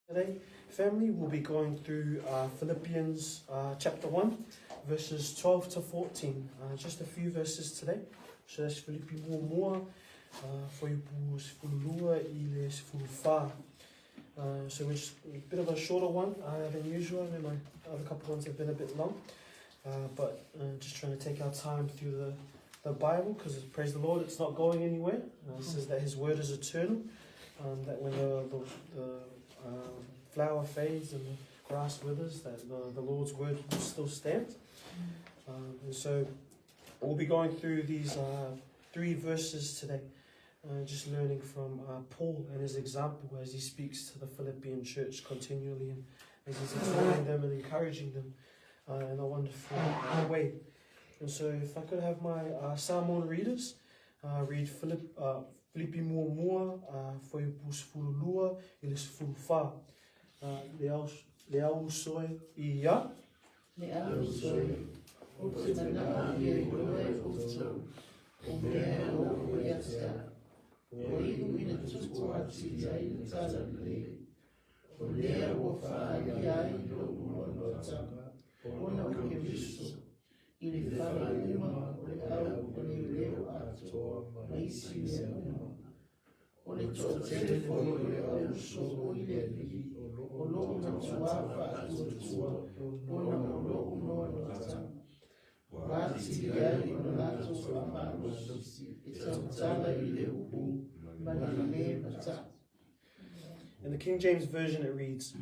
Today, family, we'll be going through Philippians chapter 1, verses 12 to 14. Just a few verses today. So that's Philippians foi pus fulua iles fulfa. So it's a bit of a shorter one than usual. I know my other couple ones have been a bit long. But just trying to take our time through the Bible, because praise the Lord, it's not going anywhere. It says that His word is eternal. That when the flower fades and the grass withers, that the Lord's word still stands. And so we'll be going through these 3 verses today, just learning from Paul and his example as he speaks to the Philippian church continually, and as he's exhorting them and encouraging them in a wonderful way. And so if I could have my Samoan readers read Philippians foi pus fulua iles fulfa. Leau soe ia. Leau soe. O te mana ia roe o tau. O mea o iasa. O iuina tuku ati ai tala le. O lea o wha ia i lo ua tanga. O na ke viso. I le whara lima o le au o le leo atoa maisi mea uma. O le tō telefonu le au so o i le li. O lo na tuafa atu tua. O na o lo unoa no tanga. Wāti ai o na lato whamano. I tautala i le upu. Mani le mata. In the King James Version it reads,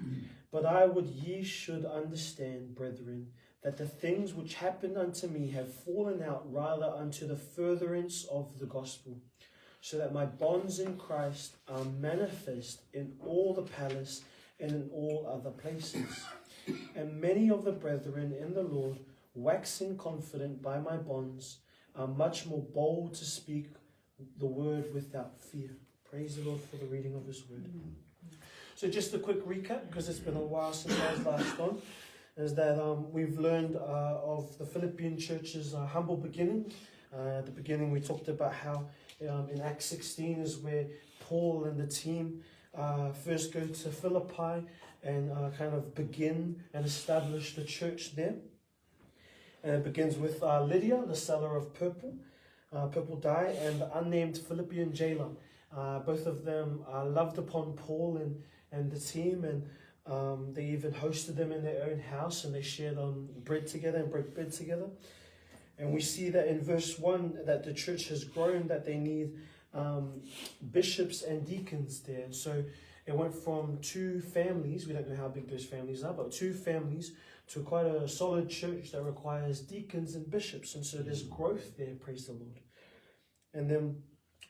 "But I would ye should understand, brethren, that the things which happened unto me have fallen out rather unto the furtherance of the gospel, so that my bonds in Christ are manifest in all the palace and in all other places. And many of the brethren in the Lord, waxing confident by my bonds, are much more bold to speak the word without fear." Praise the Lord for the reading of His word. So just a quick recap, because it's been a while since I was last on, is that we've learned of the Philippian church's humble beginning. At the beginning we talked about how in Acts 16 is where Paul and the team first go to Philippi and kind of begin and establish the church there. And it begins with Lydia, the seller of purple dye, and the unnamed Philippian jailer. Both of them loved upon Paul and the team, and they even hosted them in their own house, and they shared bread together and broke bread together. And we see that in verse 1 that the church has grown, that they need bishops and deacons there. And so it went from 2 families, we don't know how big those families are, but 2 families to quite a solid church that requires deacons and bishops. And so there's growth there, praise the Lord. And then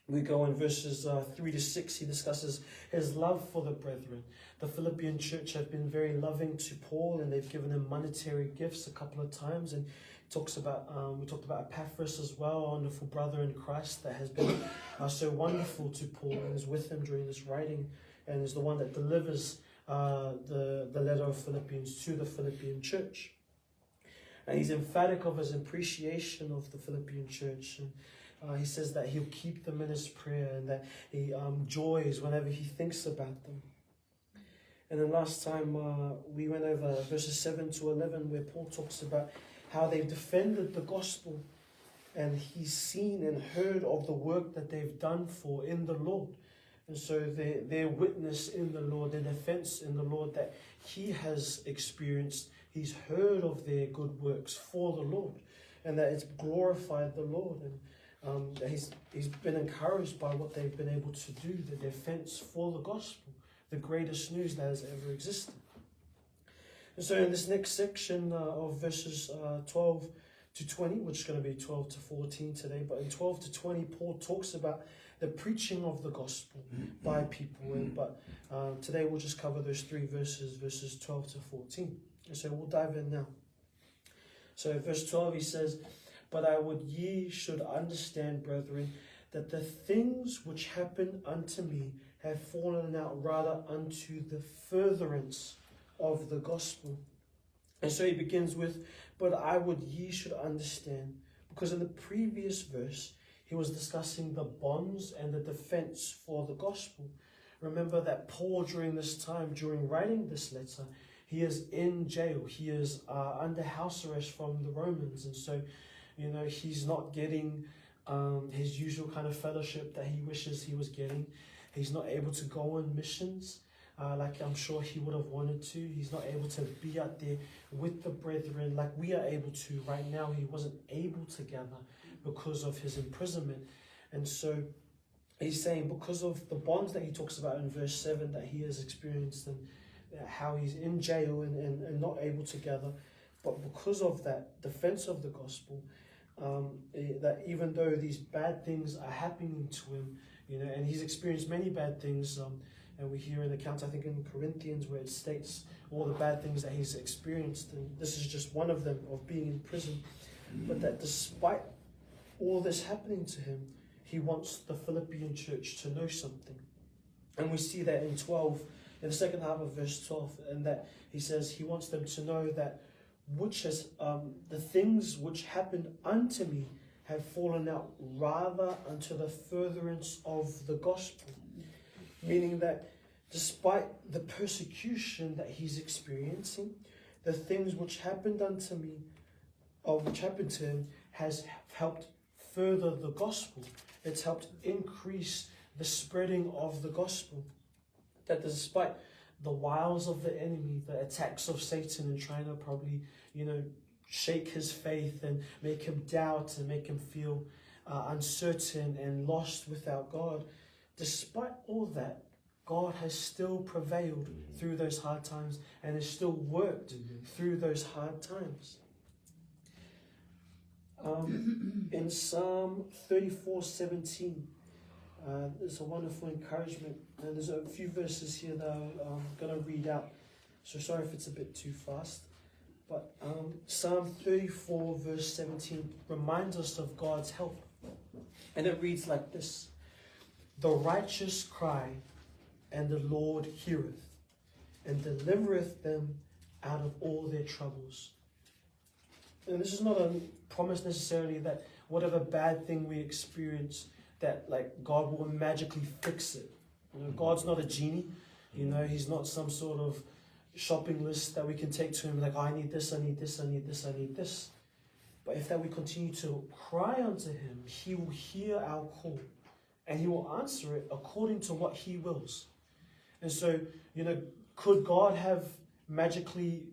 we go in verses 3 to 6, he discusses his love for the brethren. The Philippian church have been very loving to Paul, and they've given him monetary gifts a couple of times. And he talks about, we talked about Epaphras as well, a wonderful brother in Christ that has been so wonderful to Paul and is with him during this writing, and is the one that delivers the letter of Philippians to the Philippian church. And he's emphatic of his appreciation of the Philippian church. And he says that he'll keep them in his prayer, and that he joys whenever he thinks about them. And then last time we went over verses 7 to 11, where Paul talks about how they've defended the gospel, and he's seen and heard of the work that they've done in the Lord. And so their witness in the Lord, their defense in the Lord that he has experienced, he's heard of their good works for the Lord, and that it's glorified the Lord. And he's been encouraged by what they've been able to do, the defense for the gospel, the greatest news that has ever existed. And so in this next section of verses 12 to 20, which is going to be 12 to 14 today, but in 12 to 20, Paul talks about the preaching of the gospel by people. But today we'll just cover those 3 verses 12 to 14. And so we'll dive in now. So verse 12, he says, "But I would ye should understand, brethren, that the things which happened unto me have fallen out rather unto the furtherance of the gospel." And so he begins with, "But I would ye should understand," because in the previous verse he was discussing the bonds and the defense for the gospel. remember that Paul, during this time, during writing this letter, he is in jail. He is under house arrest from the Romans. And so, he's not getting his usual kind of fellowship that he wishes he was getting. He's not able to go on missions like I'm sure he would have wanted to. He's not able to be out there with the brethren like we are able to right now. He wasn't able to gather because of his imprisonment. And so he's saying, because of the bonds that he talks about in verse 7 that he has experienced, and how he's in jail and not able to gather, but because of that defense of the gospel, that even though these bad things are happening to him, and he's experienced many bad things, and we hear in accounts, I think in Corinthians, where it states all the bad things that he's experienced, and this is just one of them, of being in prison, but that despite all this happening to him, he wants the Philippian church to know something. And we see that in the second half of verse 12, and that he says he wants them to know that the things which happened unto me have fallen out rather unto the furtherance of the gospel. Meaning that despite the persecution that he's experiencing, the things which happened unto me, or which happened to him, has helped further the gospel. It's helped increase the spreading of the gospel. That despite the wiles of the enemy, the attacks of Satan, and trying to probably, shake his faith and make him doubt and make him feel uncertain and lost without God, despite all that, God has still prevailed through those hard times and has still worked through those hard times. In Psalm 34:17, there's a wonderful encouragement, and there's a few verses here that I'm going to read out, so sorry if it's a bit too fast, but Psalm 34 verse 17 reminds us of God's help, and it reads like this: "The righteous cry, and the Lord heareth, and delivereth them out of all their troubles." And this is not a promise necessarily that whatever bad thing we experience, that God will magically fix it. God's not a genie. He's not some sort of shopping list that we can take to him I need this, I need this, I need this, I need this. But if that we continue to cry unto him, he will hear our call, and he will answer it according to what he wills. And so, could God have magically,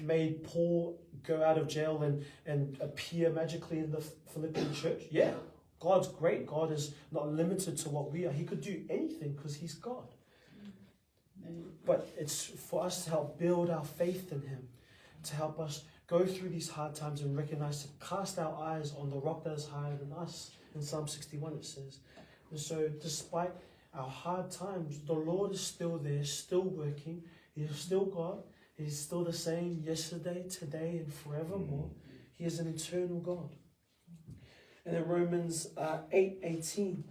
made Paul go out of jail and appear magically in the Philippian church? Yeah, God's great. God is not limited to what we are. He could do anything because he's God. But it's for us to help build our faith in him, to help us go through these hard times and recognize to cast our eyes on the rock that is higher than us. In Psalm 61 it says. And so despite our hard times, the Lord is still there, still working. He is still God. He's still the same yesterday, today, and forevermore. He is an eternal God. And in Romans 8:18,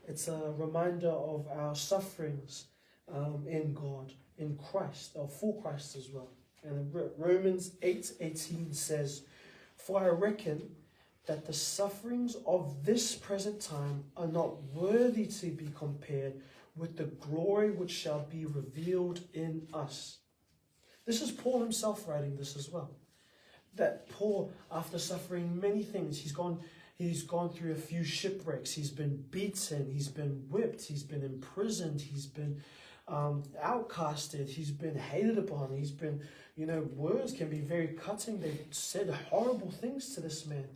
it's a reminder of our sufferings in God, in Christ, or for Christ as well. And Romans 8:18 says, "For I reckon that the sufferings of this present time are not worthy to be compared with the glory which shall be revealed in us." This is Paul himself writing this as well. That Paul, after suffering many things, he's gone through a few shipwrecks, he's been beaten, he's been whipped, he's been imprisoned, he's been outcasted, he's been hated upon, he's been, words can be very cutting. They've said horrible things to this man.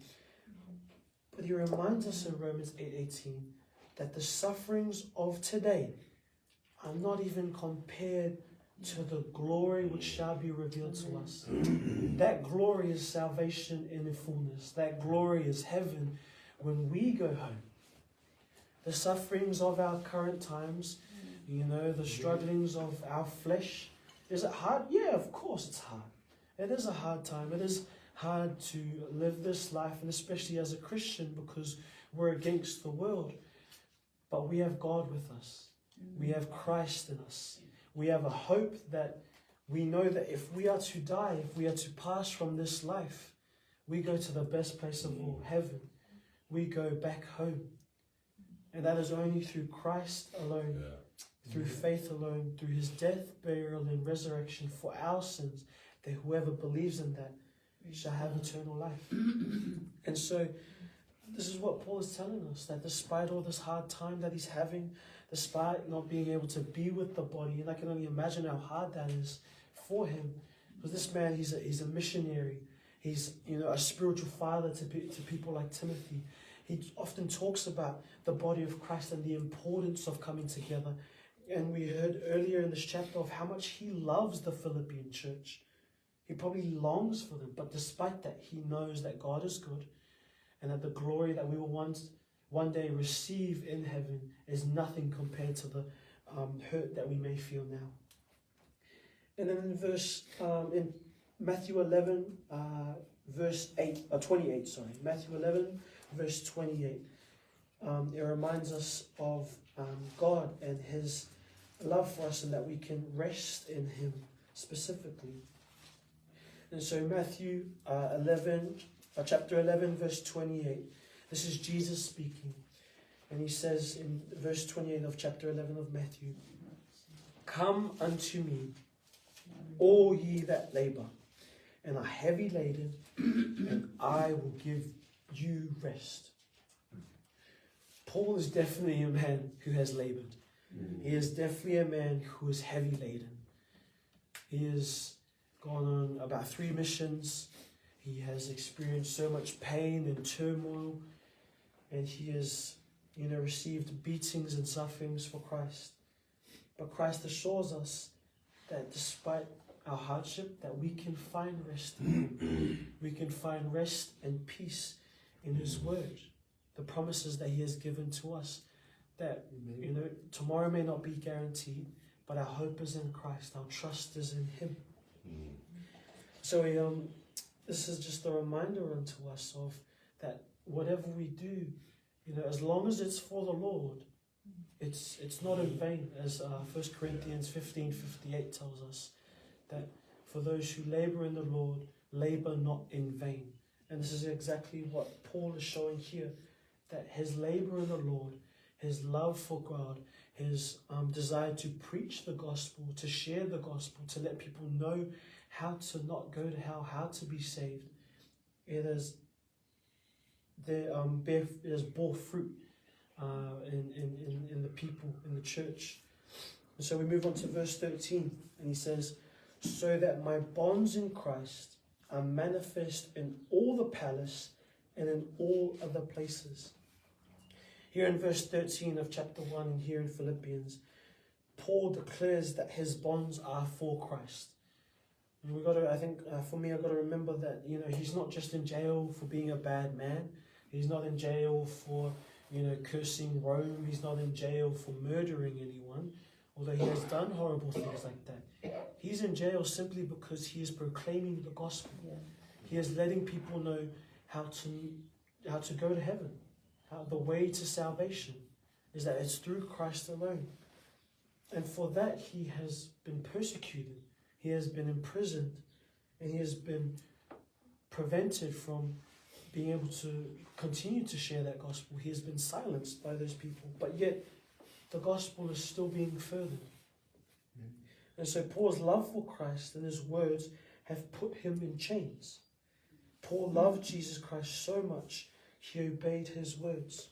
But he reminds us in Romans 8:18 that the sufferings of today are not even compared to the glory which shall be revealed to us. That glory is salvation in the fullness. That glory is heaven when we go home. The sufferings of our current times, the strugglings of our flesh. Is it hard? Yeah, of course it's hard. It is a hard time. It is hard to live this life, and especially as a Christian, because we're against the world. But we have God with us. We have Christ in us. We have a hope that we know that if we are to die, if we are to pass from this life, we go to the best place of all, heaven. We go back home. And that is only through Christ alone. through faith alone, through his death, burial, and resurrection for our sins, that whoever believes in that shall have eternal life. And so this is what Paul is telling us, that despite all this hard time that he's having, despite not being able to be with the body, and I can only imagine how hard that is for him, because this man, he's a missionary. He's, a spiritual father to people like Timothy. He often talks about the body of Christ and the importance of coming together. And we heard earlier in this chapter of how much he loves the Philippian church. He probably longs for them, but despite that, he knows that God is good and that the glory that we will one day receive in heaven is nothing compared to the hurt that we may feel now. And then in Matthew 11, verse 28, Matthew 11, verse 28, it reminds us of God and his love for us, and that we can rest in him specifically. And so Matthew chapter 11, verse 28, this is Jesus speaking. And he says in verse 28 of chapter 11 of Matthew, "Come unto me, all ye that labor and are heavy laden, and I will give you rest." Paul is definitely a man who has labored. He is definitely a man who is heavy laden. He has gone on about 3 missions. He has experienced so much pain and turmoil, and he has, received beatings and sufferings for Christ. But Christ assures us that despite our hardship, that we can find rest in him. We can find rest and peace in his word, the promises that he has given to us, that, tomorrow may not be guaranteed, but our hope is in Christ, our trust is in him. So this is just a reminder unto us of that whatever we do, as long as it's for the Lord, it's not in vain, as 1 Corinthians 15:58 tells us, that for those who labor in the Lord, labor not in vain. And this is exactly what Paul is showing here, that his labor in the Lord, his love for God, his desire to preach the gospel, to share the gospel, to let people know how to not go to hell, how to be saved, it has bore fruit in the people, in the church. And so we move on to verse 13, and he says, "So that my bonds in Christ are manifest in all the palace and in all other places." Here in verse 13 of chapter 1 and here in Philippians, Paul declares that his bonds are for Christ. And I've got to remember that, he's not just in jail for being a bad man. He's not in jail for, cursing Rome. He's not in jail for murdering anyone, although he has done horrible things like that. He's in jail simply because he is proclaiming the gospel. He is letting people know how to go to heaven. The way to salvation is that it's through Christ alone. And for that, he has been persecuted. He has been imprisoned. And he has been prevented from being able to continue to share that gospel. He has been silenced by those people. But yet, the gospel is still being furthered. And so Paul's love for Christ and his words have put him in chains. Paul loved Jesus Christ so much, he obeyed his words.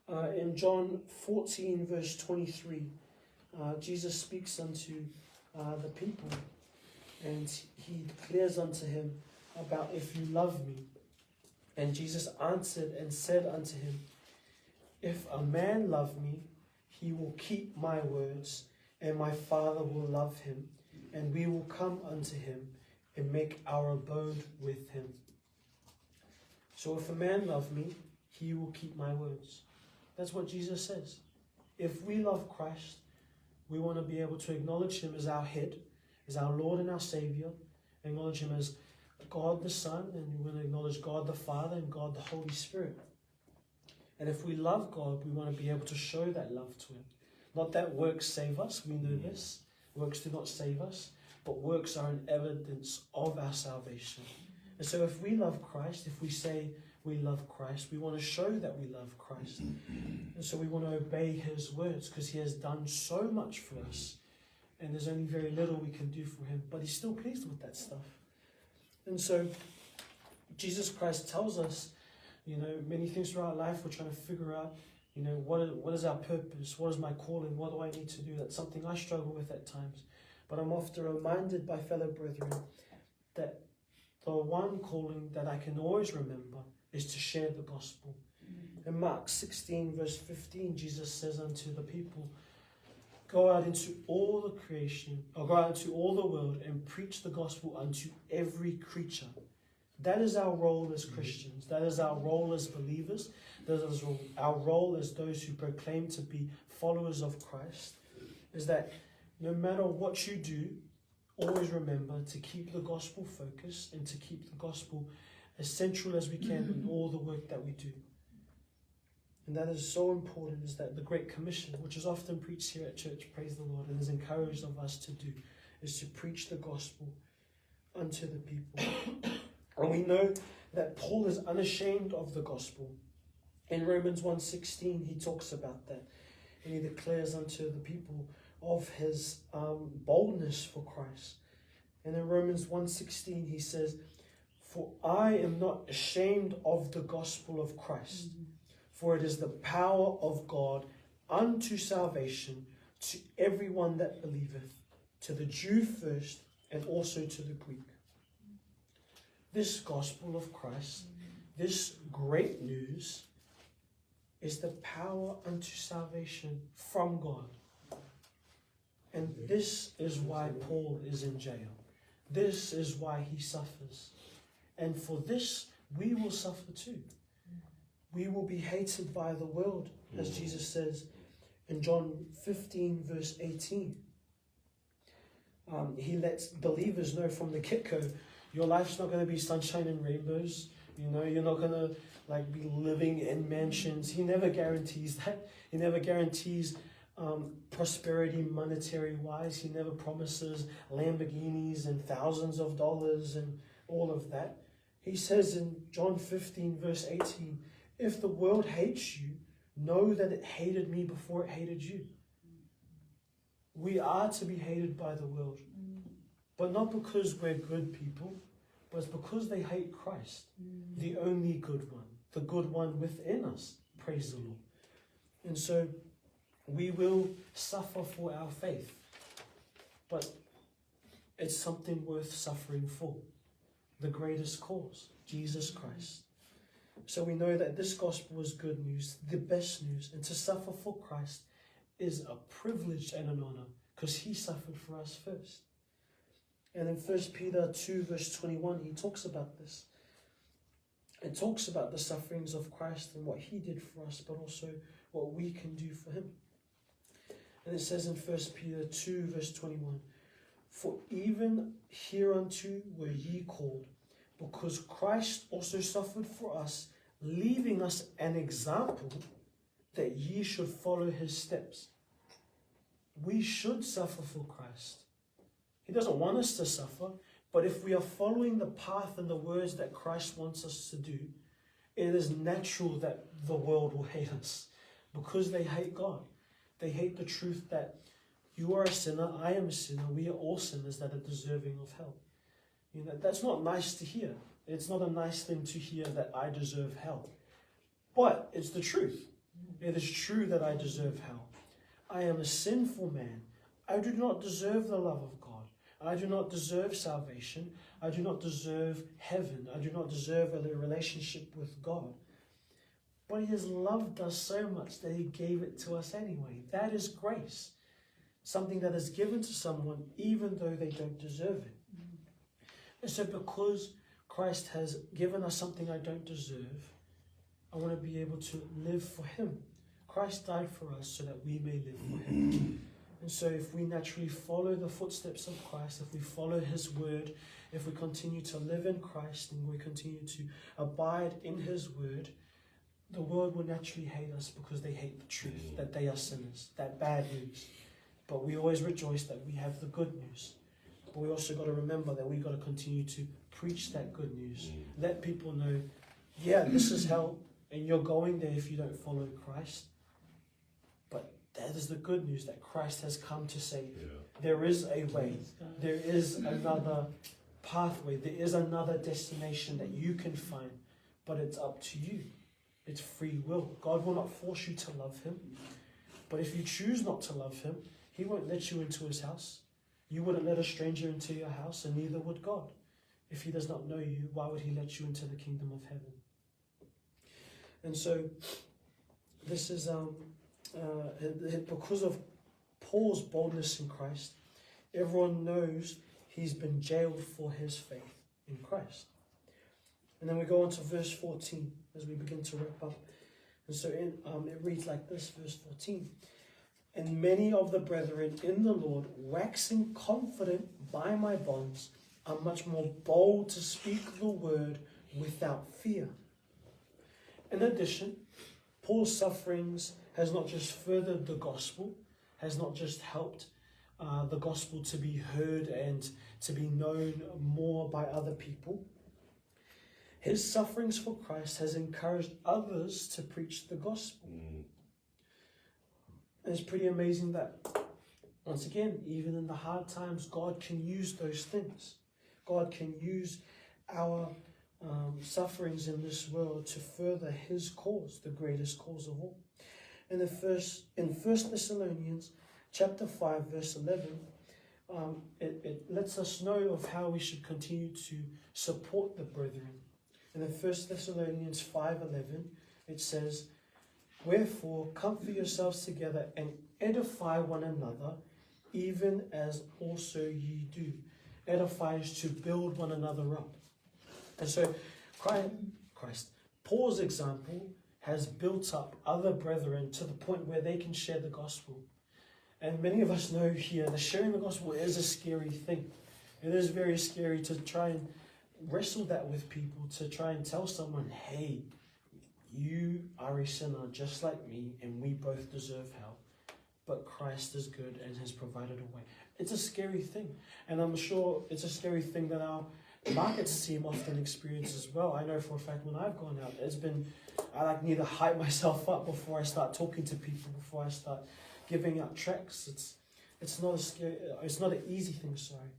In John 14, verse 23, Jesus speaks unto the people, and he declares unto him about, "If you love me." And Jesus answered and said unto him, "If a man love me, he will keep my words, and my Father will love him, and we will come unto him and make our abode with him." So if a man love me, he will keep my words. That's what Jesus says. If we love Christ, we want to be able to acknowledge him as our head, as our Lord and our Savior, acknowledge him as God the Son, and we want to acknowledge God the Father and God the Holy Spirit. And if we love God, we want to be able to show that love to him. Not that works save us, we know this. Works do not save us, but works are an evidence of our salvation. And so if we love Christ, if we say we love Christ. We want to show that we love Christ. And so we want to obey his words because he has done so much for us. And there's only very little we can do for him. But he's still pleased with that stuff. And so Jesus Christ tells us, many things throughout life we're trying to figure out, what is our purpose? What is my calling? What do I need to do? That's something I struggle with at times. But I'm often reminded by fellow brethren that the one calling that I can always remember is to share the gospel. In Mark 16 verse 15, Jesus says unto the people, go out into all the creation, or go out into all the world and preach the gospel unto every creature. That is our role as Christians. That is our role as believers. That is our role as those who proclaim to be followers of Christ. Is that no matter what you do, always remember to keep the gospel focused and to keep the gospel as central as we can in all the work that we do. And that is so important, is that the Great Commission, which is often preached here at church, praise the Lord, and is encouraged of us to do, is to preach the gospel unto the people. And we know that Paul is unashamed of the gospel. In Romans 1:16, he talks about that. And he declares unto the people of his boldness for Christ. And in Romans 1:16, he says, for I am not ashamed of the gospel of Christ, for it is the power of God unto salvation to everyone that believeth, to the Jew first, and also to the Greek. This gospel of Christ, this great news, is the power unto salvation from God. And this is why Paul is in jail. This is why he suffers. And for this, we will suffer too. We will be hated by the world, as Jesus says in John 15, verse 18. He lets believers know from the get-go, your life's not going to be sunshine and rainbows. You're not going to be living in mansions. He never guarantees that. He never guarantees prosperity monetary wise. He never promises Lamborghinis and thousands of dollars and all of that. He says in John 15 verse 18, if the world hates you, know that it hated me before it hated you. We are to be hated by the world, but not because we're good people, but it's because they hate Christ, the only good one, the good one within us. Praise the Lord. And so we will suffer for our faith, but it's something worth suffering for. The greatest cause, Jesus Christ. So we know that this gospel is good news, the best news, and to suffer for Christ is a privilege and an honor because he suffered for us first. And in 1 Peter 2 verse 21, he talks about this. It talks about the sufferings of Christ and what he did for us, but also what we can do for him. And it says in 1 Peter 2 verse 21, for even hereunto were ye called, because Christ also suffered for us, leaving us an example that ye should follow his steps. We should suffer for Christ. He doesn't want us to suffer, but if we are following the path and the words that Christ wants us to do, it is natural that the world will hate us because they hate God. They hate the truth that you are a sinner, I am a sinner, we are all sinners that are deserving of hell. That's not nice to hear. It's not a nice thing to hear that I deserve hell. But it's the truth. It is true that I deserve hell. I am a sinful man. I do not deserve the love of God. I do not deserve salvation. I do not deserve heaven. I do not deserve a relationship with God. But he has loved us so much that he gave it to us anyway. That is grace. Something that is given to someone even though they don't deserve it. And so because Christ has given us something I don't deserve, I want to be able to live for him. Christ died for us so that we may live for him. And so if we naturally follow the footsteps of Christ, if we follow his word, if we continue to live in Christ and we continue to abide in his word, the world will naturally hate us because they hate the truth, that they are sinners, that bad news. But we always rejoice that we have the good news. But we also got to remember that we got to continue to preach that good news. Let people know yeah, this is hell, and you're going there if you don't follow Christ. But that is the good news, that Christ has come to say, there is a way, there is another pathway, there is another destination that you can find, but it's up to you. It's free will. God will not force you to love him, but if you choose not to love him, he won't let you into his house. You wouldn't let a stranger into your house, and neither would God. If he does not know you, why would he let you into the kingdom of heaven? And so this is because of Paul's boldness in Christ, everyone knows he's been jailed for his faith in Christ. And then we go on to verse 14 as we begin to wrap up. And so it reads like this, verse 14. And many of the brethren in the Lord, waxing confident by my bonds, are much more bold to speak the word without fear. In addition, Paul's sufferings has not just furthered the gospel, has not just helped the gospel to be heard and to be known more by other people. His sufferings for Christ has encouraged others to preach the gospel. And it's pretty amazing that, once again, even in the hard times, God can use those things. God can use our sufferings in this world to further his cause, the greatest cause of all. In 1 Thessalonians chapter 5, verse 11, it lets us know of how we should continue to support the brethren. In 1 Thessalonians 5:11, it says, wherefore comfort yourselves together and edify one another, even as also ye do. Edify is to build one another up. And so Paul's example has built up other brethren to the point where they can share the gospel. And many of us know here that sharing the gospel is a scary thing. It is very scary to try and wrestle that with people, to try and tell someone, hey, you are a sinner just like me, and we both deserve hell, but Christ is good and has provided a way. It's a scary thing, and I'm sure it's a scary thing that our markets team often experience as well. I know for a fact when I've gone out, I need to hype myself up before I start talking to people, before I start giving out tracts. It's not an easy thing, sorry.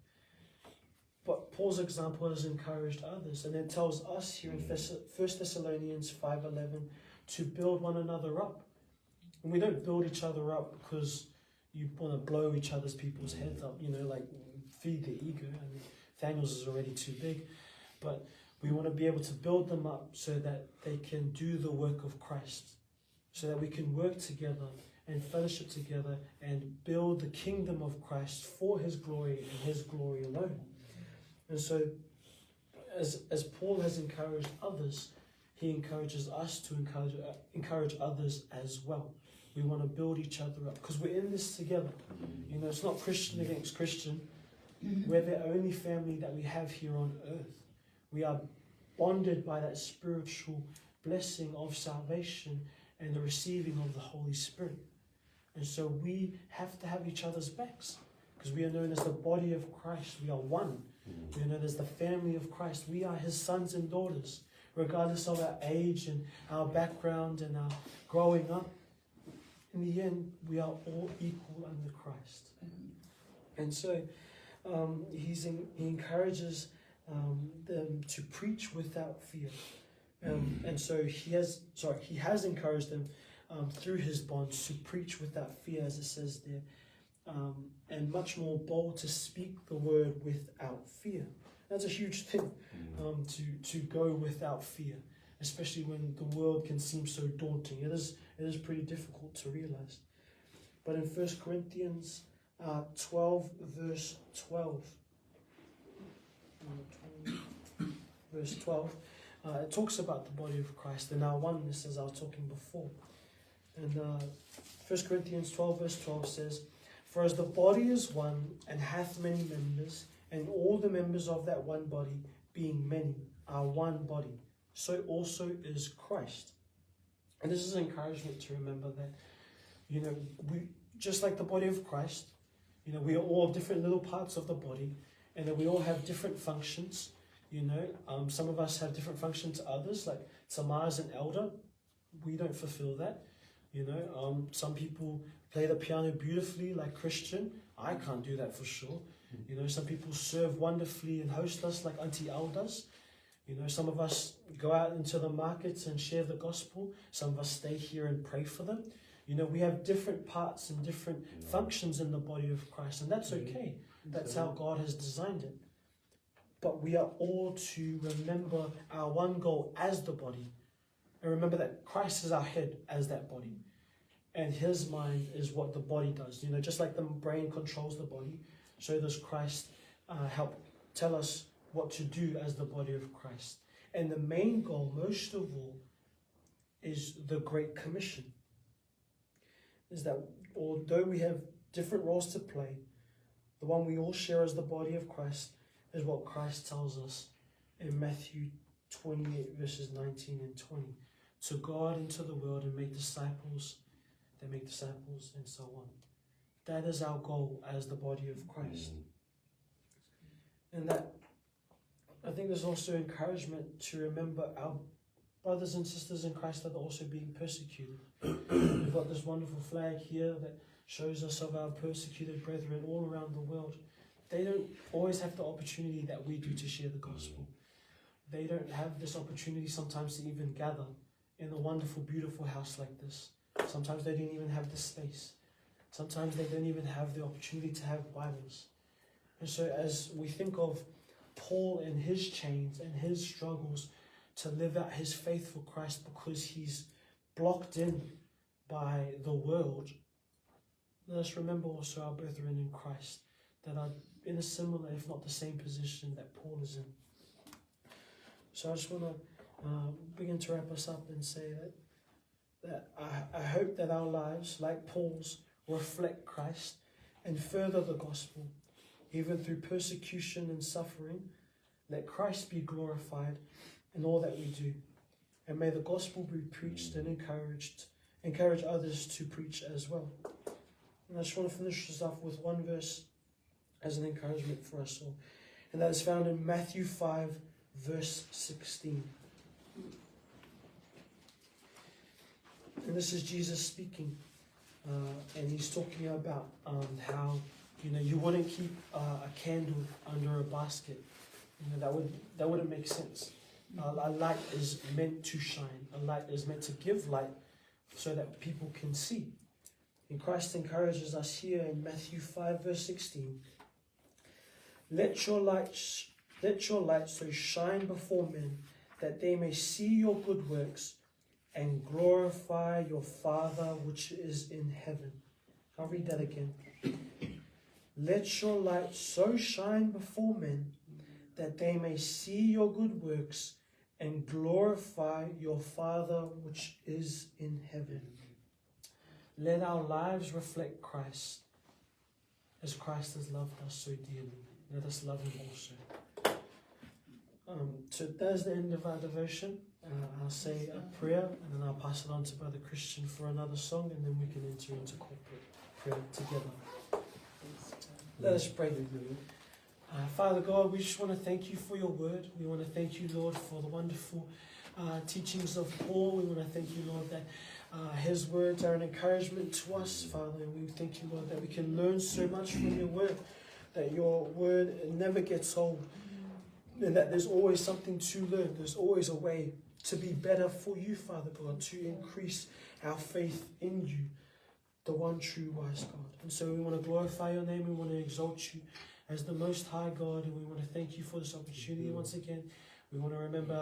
But Paul's example has encouraged others, and it tells us here in 1 Thessalonians 5:11 to build one another up. And we don't build each other up because you want to blow each other's people's heads up, like feed the ego. I mean, Daniel's is already too big, but we want to be able to build them up so that they can do the work of Christ, so that we can work together and fellowship together and build the kingdom of Christ for his glory and his glory alone. And so, as Paul has encouraged others, he encourages us to encourage others as well. We want to build each other up because we're in this together. It's not Christian against Christian. We're the only family that we have here on earth. We are bonded by that spiritual blessing of salvation and the receiving of the Holy Spirit. And so we have to have each other's backs because we are known as the body of Christ. We are one. We are known as the family of Christ. We are his sons and daughters, regardless of our age and our background and our growing up. In the end, we are all equal under Christ. And so he encourages them to preach without fear. And so he has encouraged them through his bonds to preach without fear, as it says there, and much more bold to speak the word without fear. That's a huge thing, to go without fear, especially when the world can seem so daunting. It is pretty difficult to realize. But in 1 Corinthians 12, verse 12, verse 12, it talks about the body of Christ and our oneness, as I was talking before. And 1 Corinthians 12, verse 12 says, for as the body is one and hath many members, and all the members of that one body, being many, are one body, so also is Christ. And this is an encouragement to remember that, we just like the body of Christ, we are all different little parts of the body, and that we all have different functions, You know, some of us have different functions to others. Like Tamar is an elder. We don't fulfill that. You know, some people play the piano beautifully, like Christian. I can't do that for sure. You know, some people serve wonderfully and host us like Auntie Al does. You know, some of us go out into the markets and share the gospel. Some of us stay here and pray for them. You know, we have different parts and different functions in the body of Christ, and that's okay. That's how God has designed it. But we are all to remember our one goal as the body, and remember that Christ is our head as that body, and his mind is what the body does. You know, just like the brain controls the body, so does Christ help tell us what to do as the body of Christ. And the main goal, most of all, is the Great Commission. Is that although we have different roles to play, the one we all share as the body of Christ is what Christ tells us in Matthew 28 verses 19 and 20. To go out into the world and make disciples, they make disciples, and so on. That is our goal as the body of Christ. And that, I think there's also encouragement to remember our brothers and sisters in Christ that are also being persecuted. We've got this wonderful flag here that shows us of our persecuted brethren all around the world. They don't always have the opportunity that we do to share the gospel. They don't have this opportunity sometimes to even gather in a wonderful, beautiful house like this. Sometimes they don't even have the space. Sometimes they don't even have the opportunity to have Bibles. And so as we think of Paul and his chains and his struggles to live out his faith for Christ because he's blocked in by the world, let us remember also our brethren in Christ that are in a similar, if not the same position that Paul is in. So I just want to begin to wrap us up and say that I hope that our lives, like Paul's, reflect Christ and further the gospel, even through persecution and suffering. Let Christ be glorified in all that we do. And may the gospel be preached and encourage others to preach as well. And I just want to finish this off with one verse as an encouragement for us all. And that is found in Matthew 5, verse 16. And this is Jesus speaking. And he's talking about how, you know, you wouldn't keep a candle under a basket. You know, that wouldn't make sense. A light is meant to shine. A light is meant to give light so that people can see. And Christ encourages us here in Matthew 5 verse 16. Let your light so shine before men that they may see your good works and glorify your Father which is in heaven. I'll read that again. Let your light so shine before men that they may see your good works and glorify your Father which is in heaven. Let our lives reflect Christ, as Christ has loved us so dearly. Let us love him also. So that's the end of our devotion. I'll say a prayer and then I'll pass it on to Brother Christian for another song, and then we can enter into corporate prayer together. Let us pray. Father God, we just want to thank you for your word. We want to thank you, Lord, for the wonderful teachings of Paul. We want to thank you, Lord, that his words are an encouragement to us, Father. And we thank you, Lord, that we can learn so much from your word, that your word never gets old, and that there's always something to learn. There's always a way to be better for you, Father God, to increase our faith in you, the one true wise God. And so we want to glorify your name. We want to exalt you as the Most High God, and we want to thank you for this opportunity once again. We want to remember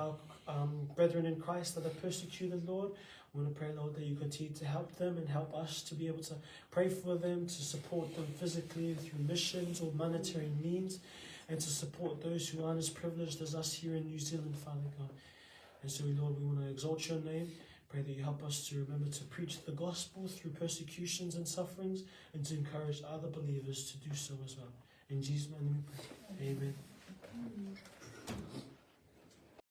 our brethren in Christ that are persecuted, Lord. We want to pray, Lord, that you continue to help them and help us to be able to pray for them, to support them physically through missions or monetary means, and to support those who aren't as privileged as us here in New Zealand, Father God. And so, Lord, we want to exalt your name. Pray that you help us to remember to preach the gospel through persecutions and sufferings, and to encourage other believers to do so as well. In Jesus' name we pray. Amen.